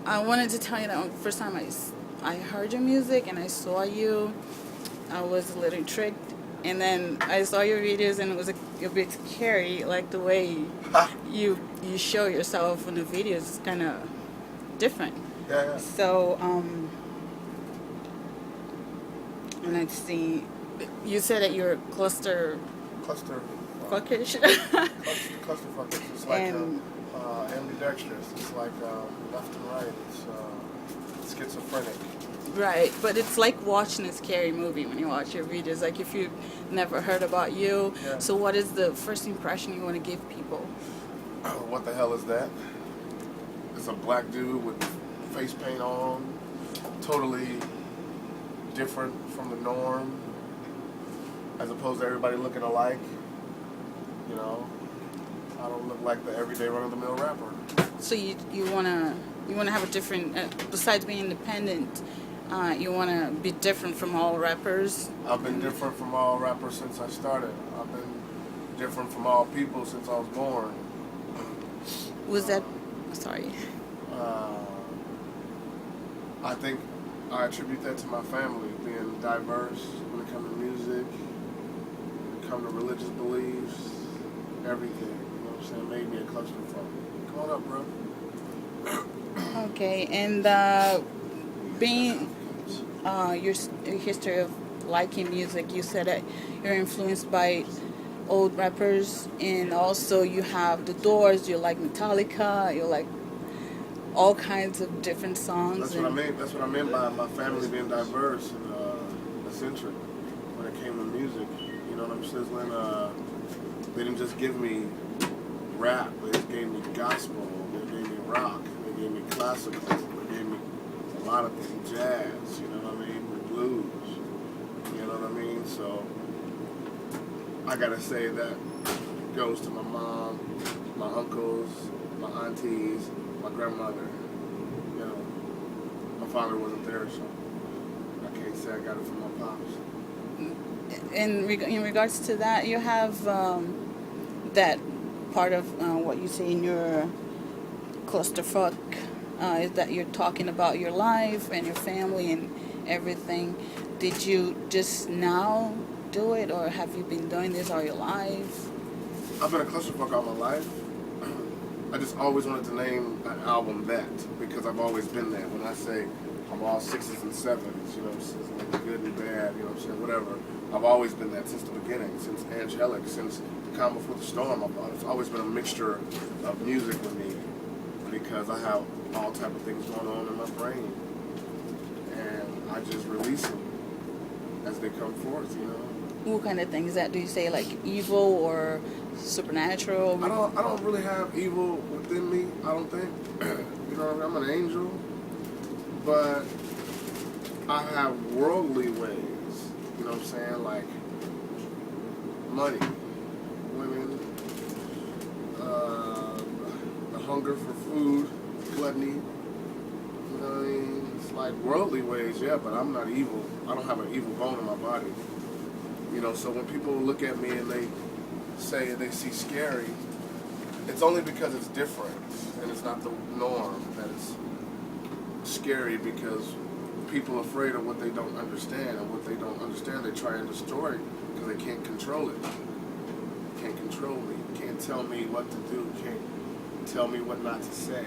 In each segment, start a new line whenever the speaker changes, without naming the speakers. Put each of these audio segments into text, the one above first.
I wanted to tell you that the first time I heard your music and I saw you, I was a little tricked. And then I saw your videos and it was a bit scary, like the way you show yourself in the videos is kind of different.
Yeah, yeah.
So, let's see. You said that you're
Cluster.
fuckish.
Clusterfuckness. It's like
And-
ambidextrous. It's like left and right. It's schizophrenic.
Right, but it's like watching a scary movie when you watch your videos. Like if you've never heard about you.
Yeah.
So what is the first impression you want to give people?
What the hell is that? It's a black dude with face paint on, totally different from the norm, as opposed to everybody looking alike. You know, I don't look like the everyday run-of-the-mill rapper.
So you wanna have a different besides being independent, you wanna be different from all rappers.
I've been different from all rappers since I started. I've been different from all people since I was born.
Was that sorry?
I think I attribute that to my family, being diverse when it comes to music, when it comes to religious beliefs, everything. You know what I'm saying? Made me a clusterfuck. Come on up, bro.
Okay, and being your history of liking music, you said that you're influenced by old rappers, and also you have the Doors. You like Metallica. You like all kinds of different songs.
That's what I mean. That's what I meant by my family being diverse and eccentric when it came to music. You know what I'm sizzling? They didn't just give me rap. They just gave me gospel. They gave me rock. They gave me classical. They gave me a lot of things. Jazz. You know what I mean? The blues. You know what I mean? So I gotta say that goes to my mom, my uncles, my aunties, my grandmother. You know, my father wasn't there, so I can't say I got it from my pops.
In regards to that, you have that part of what you say in your clusterfuck is that you're talking about your life and your family and everything. Did you just now do it, or have you been doing this all your life?
I've been a clusterfuck all my life. I just always wanted to name an album that, because I've always been that. When I say I'm all sixes and sevens, you know, like good and bad, you know what I'm saying, whatever. I've always been that since the beginning, since Angelic, since The Calm Before the Storm. I thought it's always been a mixture of music with me, because I have all type of things going on in my brain, and I just release them as they come forth, you know.
What kind of things that do you say, like evil or supernatural?
I don't really have evil within me, I don't think. You know what I mean? I'm an angel, but I have worldly ways, you know what I'm saying, like money, women, the hunger for food, gluttony, you know what I mean? It's like worldly ways, yeah, but I'm not evil. I don't have an evil bone in my body. You know, so when people look at me and they say they see scary, it's only because it's different and it's not the norm that it's scary, because people are afraid of what they don't understand, and what they don't understand they try and destroy because they can't control it. Can't control me. Can't tell me what to do. Can't tell me what not to say.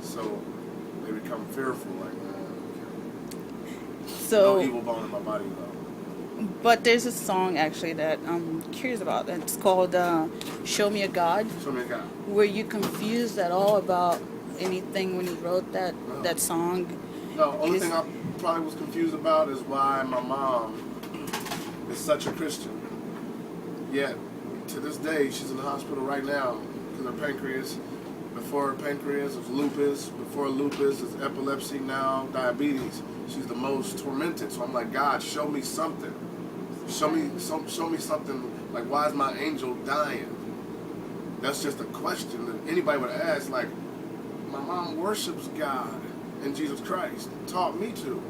So they become fearful, like,
So,
no evil bone in my body though.
but there's a song actually that I'm curious about. It's called "Show Me a God."
Show me a God.
Were you confused at all about anything when you wrote that song?
No, only thing I probably was confused about is why my mom is such a Christian. Yet, to this day, she's in the hospital right now because her pancreas, before her pancreas was lupus, before lupus is epilepsy, now diabetes. She's the most tormented. So I'm like, God, show me something. Show me something. Like, why is my angel dying? That's just a question that anybody would ask. Like, my mom worships God and Jesus Christ, taught me to.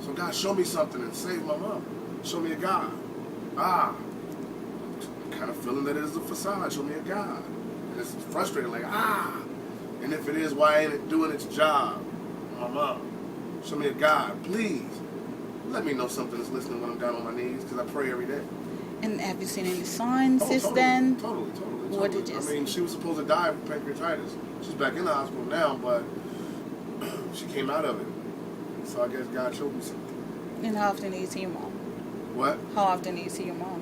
So God, show me something and save my mom. Show me a God. I'm kind of feeling that it is a facade. Show me a God. And it's frustrating, like, And if it is, why ain't it doing its job? My mom, show me a God, please. Let me know something that's listening when I'm down on my knees, because I pray every day.
And have you seen any signs since
totally,
then?
Totally.
What did you
I
see?
mean, she was supposed to die of pancreatitis. She's back in the hospital now, but she came out of it. So I guess God showed me something.
And how often do you see your mom?
What?
How often do you see your mom?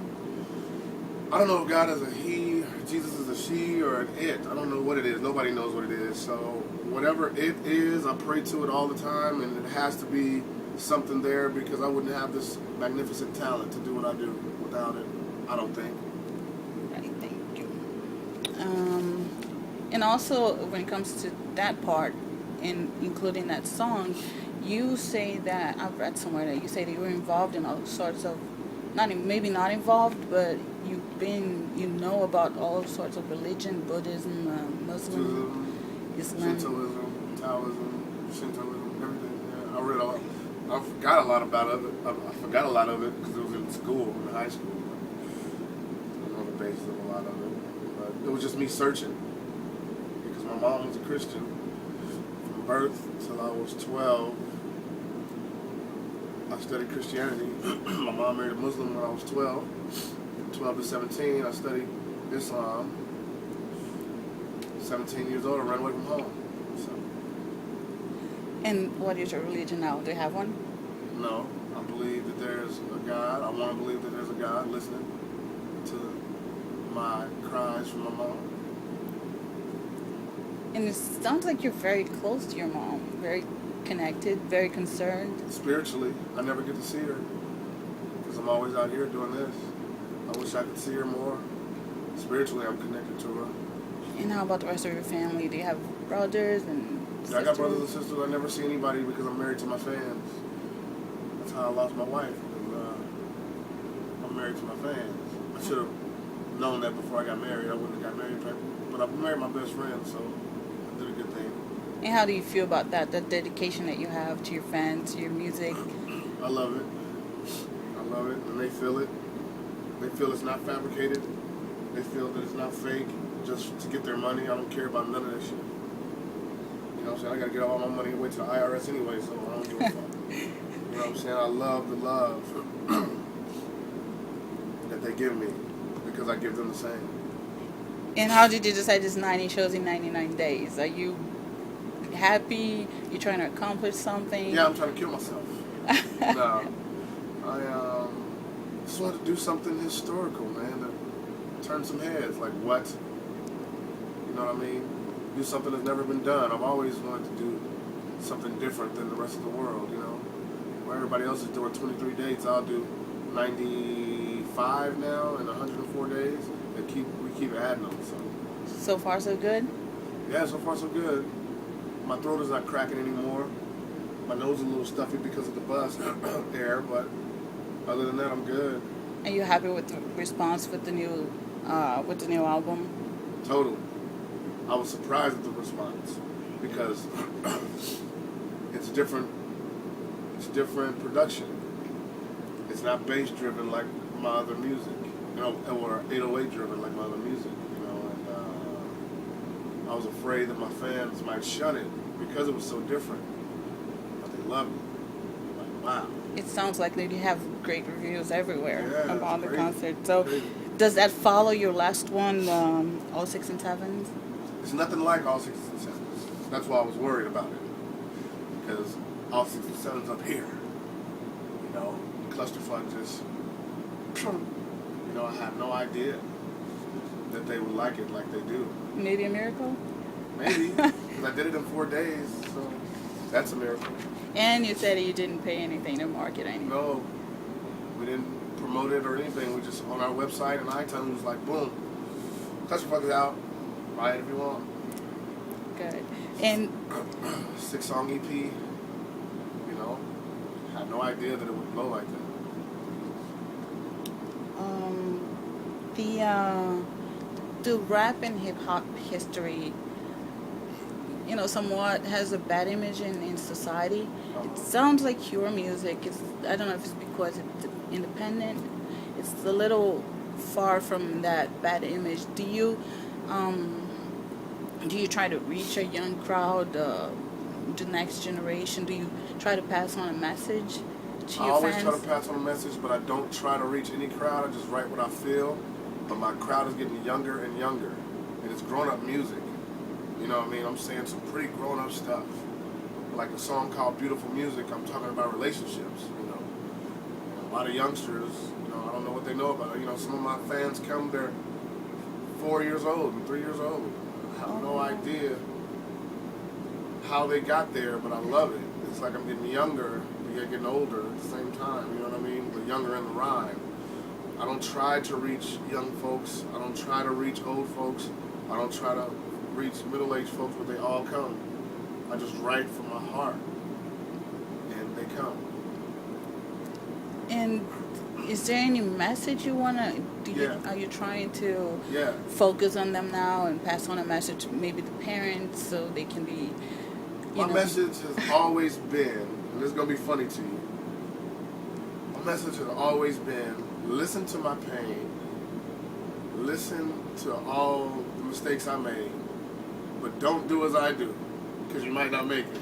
I don't know if God is a he, Jesus is a she, or an it. I don't know what it is. Nobody knows what it is. So whatever it is, I pray to it all the time, and it has to be something there, because I wouldn't have this magnificent talent to do what I do without it, I don't think.
Right, thank you. And also, when it comes to that part, including that song, you say that, I've read somewhere that you say that you were involved in all sorts of, maybe not involved, but you know about all sorts of religion, Buddhism, Muslim, Islam.
Shintoism, Taoism, Shintoism, everything. Yeah, I read all. I forgot a lot about it. I forgot a lot of it because it was in school, in high school. I don't know the basis of a lot of it, but it was just me searching, because my mom was a Christian from birth till I was 12. I studied Christianity. My mom married a Muslim when I was 12. 12 to 17, I studied Islam. 17 years old, I ran away from home. So.
And what is your religion now? Do you have one?
No, I believe that there's a God. I want to believe that there's a God listening to my cries from my mom.
And it sounds like you're very close to your mom, very connected, very concerned.
Spiritually, I never get to see her because I'm always out here doing this. I wish I could see her more. Spiritually, I'm connected to her.
And how about the rest of your family? Do you have brothers and sisters?
Yeah, I got brothers and sisters. I never see anybody because I'm married to my fans. That's how I lost my wife. I'm married to my fans. I should have known that before I got married. I wouldn't have got married, but I married my best friend, so I did a good thing.
And how do you feel about that, the dedication that you have to your fans, to your music?
I love it. I love it, and they feel it. They feel it's not fabricated. They feel that it's not fake just to get their money. I don't care about none of that shit. You know what I'm saying? I gotta get all my money away to the IRS anyway, so I don't give a fuck. You know what I'm saying? I love the love that they give me because I give them the same.
And how did you decide this 90 shows in 99 days? Are you happy? You trying to accomplish something?
Yeah, I'm trying to kill myself. No, I just wanted to do something historical, man, to turn some heads. Like what? You know what I mean? Do something that's never been done. I've always wanted to do something different than the rest of the world, you know? Where everybody else is doing 23 dates, I'll do 95 now in 104 days. And we keep adding them, so.
So far, so good?
Yeah, so far so good. My throat is not cracking anymore. My nose is a little stuffy because of the bus air, but other than that, I'm good.
Are you happy with the response with the new album?
Totally. I was surprised at the response because it's different. It's different production. It's not bass driven like my other music, you know, or 808 driven like my other music, you know. And I was afraid that my fans might shun it because it was so different, but they love it. Like, wow.
It sounds like that you have great reviews everywhere
Yeah,
about the
crazy.
concert. So,
Crazy.
does that follow your last one, all 6 and 7s?
It's nothing like all 6s and 7s. That's why I was worried about it. Because all 6s and 7s up here, you know, Kluterfukness just, you know, I had no idea that they would like it like they do.
Maybe a miracle?
Maybe, because I did it in 4 days, so that's a miracle.
And you said you didn't pay anything to market anything.
No, we didn't promote it or anything. We just, on our website and iTunes, was like, boom, Kluterfukness out. Buy it if you want.
Good. And
6-song EP. You know, had no idea that it would blow like that.
the rap and hip hop history, you know, somewhat has a bad image in society. It sounds like your music is, I don't know if it's because it's independent, it's a little far from that bad image. Do you do you try to reach a young crowd, the next generation? Do you try to pass on a message to
I
your
always
fans?
try to pass on a message, but I don't try to reach any crowd. I just write what I feel. But my crowd is getting younger and younger, and it's grown-up music. You know what I mean? I'm saying some pretty grown-up stuff. Like a song called Beautiful Music, I'm talking about relationships, you know. And a lot of youngsters, you know, I don't know what they know about it. You know, some of my fans come, they're 4 years old and 3 years old. I have no idea how they got there, but I love it. It's like I'm getting younger, but getting older at the same time, you know what I mean? But younger in the rhyme. I don't try to reach young folks. I don't try to reach old folks. I don't try to reach middle-aged folks, but they all come. I just write from my heart, and they come.
And is there any message you wanna? Are you trying to focus on them now and pass on a message to maybe the parents so they can be?
My message has always been, and this is gonna be funny to you. My message has always been: listen to my pain, listen to all the mistakes I made, but don't do as I do, because you might not make it.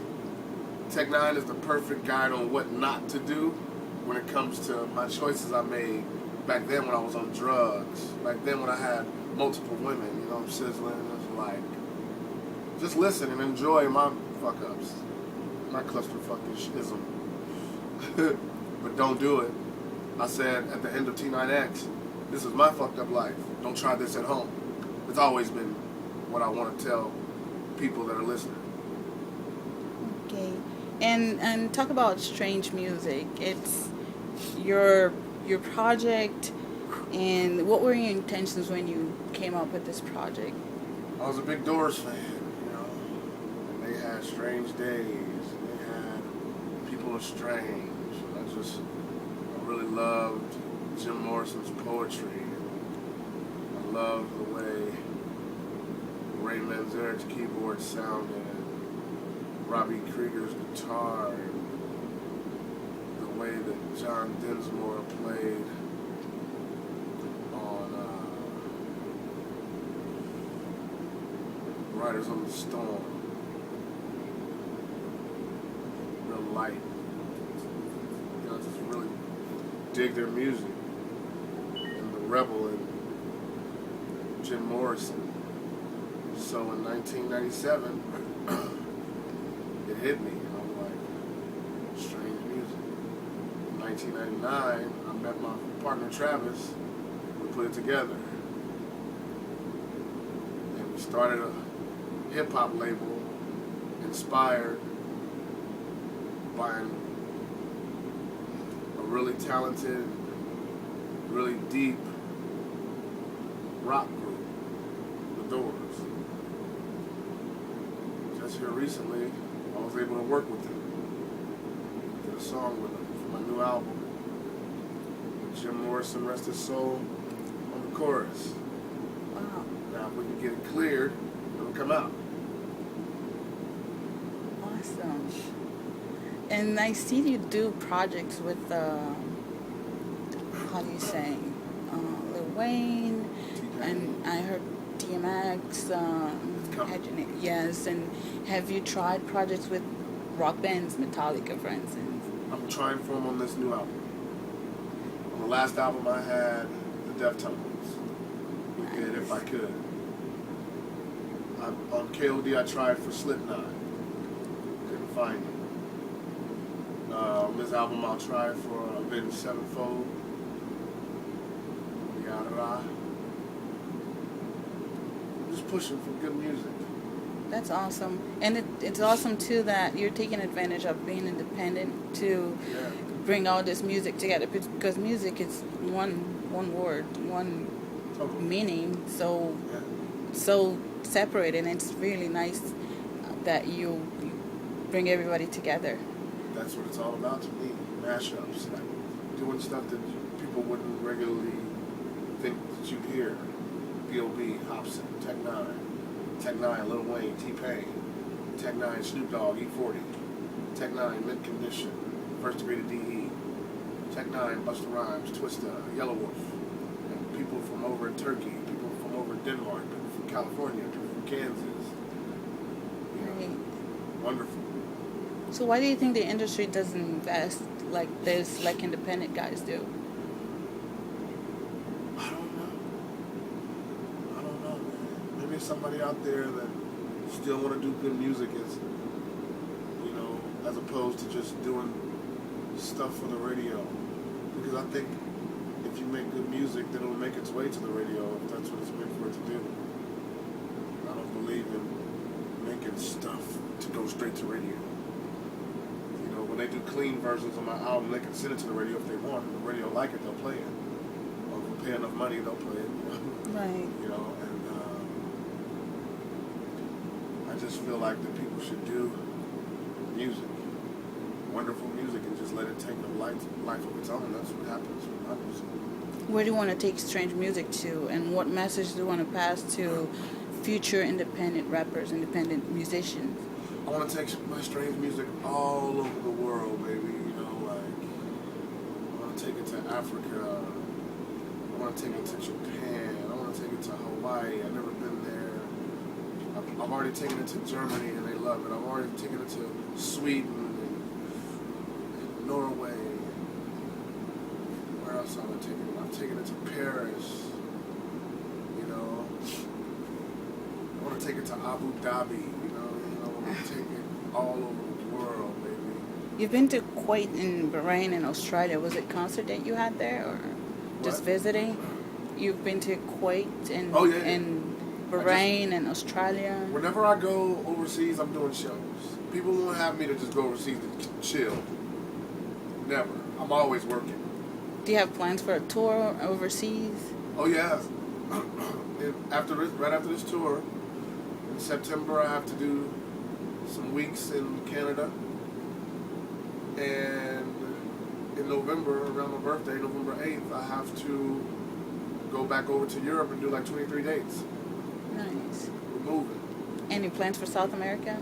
N9ne is the perfect guide on what not to do when it comes to my choices I made back then when I was on drugs, back then when I had multiple women, you know, I'm sizzling. It's like, just listen and enjoy my fuck-ups, my clusterfucking ism. But don't do it. I said at the end of T9X, this is my fucked up life. Don't try this at home. It's always been what I want to tell people that are listening.
Okay, and talk about Strange Music. It's your project, and what were your intentions when you came up with this project?
I was a big Doors fan, you know, and they had Strange Days, and they had People Are Strange. I really loved Jim Morrison's poetry. I loved the way Ray Manzarek's keyboard sounded, Robbie Krieger's guitar, and the way that John Densmore played on Riders on the Storm. Real light. You know, just really dig their music. And the Rebel and Jim Morrison. So in 1997, it hit me. And I'm like, strange music. In 1999, I met my partner Travis. We put it together. And we started a hip-hop label inspired by a really talented, really deep rock group, The Doors. Just here recently, I was able to work with them. Did a song with them for my new album. With Jim Morrison, rest his soul, on the chorus.
Wow.
Now, if we can get it cleared, it'll come out.
Awesome. And I see you do projects with, how do you say, Lil Wayne, and I heard DMX. Yes, and have you tried projects with rock bands, Metallica, for instance?
I'm trying for them on this new album. On the last album I had the Deftones.
Nice.
Did If I Could. On KOD I tried for Slipknot. Couldn't find it. On this album I'll try for Avenged Sevenfold. Yada. Just pushing for good music.
That's awesome. And it's awesome, too, that you're taking advantage of being independent to bring all this music together. Because music is one word, one meaning, so separated. And it's really nice that you bring everybody together.
That's what it's all about to me. Mashups. Like doing stuff that people wouldn't regularly think that you'd hear. B.O.B., Hobson, N9ne, Lil Wayne, T-Pain, N9ne, Snoop Dogg, E40, N9ne, Mint Condition, First Degree to D.E., N9ne, Busta Rhymes, Twista, Yellow Wolf, and people from over in Turkey, people from over in Denmark, people from California, people from Kansas, wonderful.
So why do you think the industry doesn't invest like this, like independent guys do?
I don't know. I don't know, man. Maybe somebody out there that still want to do good music is, you know, as opposed to just doing stuff for the radio. Because I think if you make good music, then it'll make its way to the radio if that's what it's meant for it to do. I don't believe in making stuff to go straight to radio. You know, when they do clean versions of my album, they can send it to the radio if they want. If the radio like it, they'll play it. Or if we pay enough money, they'll play it. You know?
Right.
You know, and I just feel like that people should do music, wonderful music, and just let it take a life of its own. That's what happens with my music.
Where do you want to take strange music to, and what message do you want to pass to future independent rappers, independent musicians?
I want to take my strange music all over the world, baby. You know, like, I want to take it to Africa. I want to take it to Japan. I want to take it to Hawaii. I've never been there. I've already taken it to Germany, and they love it. I've already taken it to Sweden and Norway. Where else have I taken it? I've taken it to Paris. You know, I want to take it to Abu Dhabi. You know, I want to take it all over the world, baby.
You've been to Kuwait and Bahrain and Australia. Was it concert that you had there, or just
What?
visiting? You've been to Kuwait and
Oh, yeah.
and Bahrain and Australia.
Whenever I go overseas, I'm doing shows. People won't have me to just go overseas to chill. Never. I'm always working.
Do you have plans for a tour overseas?
Oh yeah. Right after this tour, in September I have to do some weeks in Canada, and in November, around my birthday, November 8th, I have to go back over to Europe and do like 23 dates.
Nice.
We're moving.
Any plans for South America?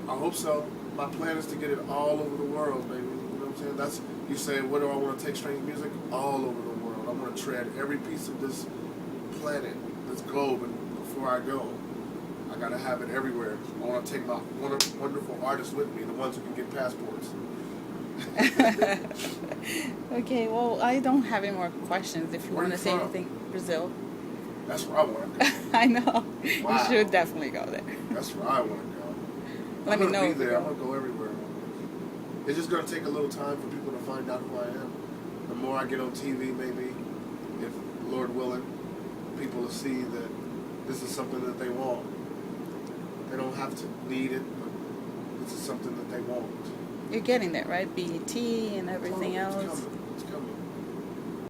I hope so. My plan is to get it all over the world, baby. You know what I'm saying? That's, you say, where do I want to take strange music? All over the world. I want to tread every piece of this planet, this globe, and before I go, I got to have it everywhere. I want to take my wonderful artists with me, the ones who can get passports.
Okay, well, I don't have any more questions. If you
Where
want
you
to say
from?
anything, Brazil.
That's where I want to go.
I know.
Wow.
You should definitely go there.
That's where I want to go.
Let me know.
I'm
if
be
you
there. I'm
go.
going to go everywhere. It's just going to take a little time for people to find out who I am. The more I get on TV, maybe, if Lord willing, people will see that this is something that they want. They don't have to need it, but this is something that they want.
You're getting there, right? BET and everything
It's
else.
coming.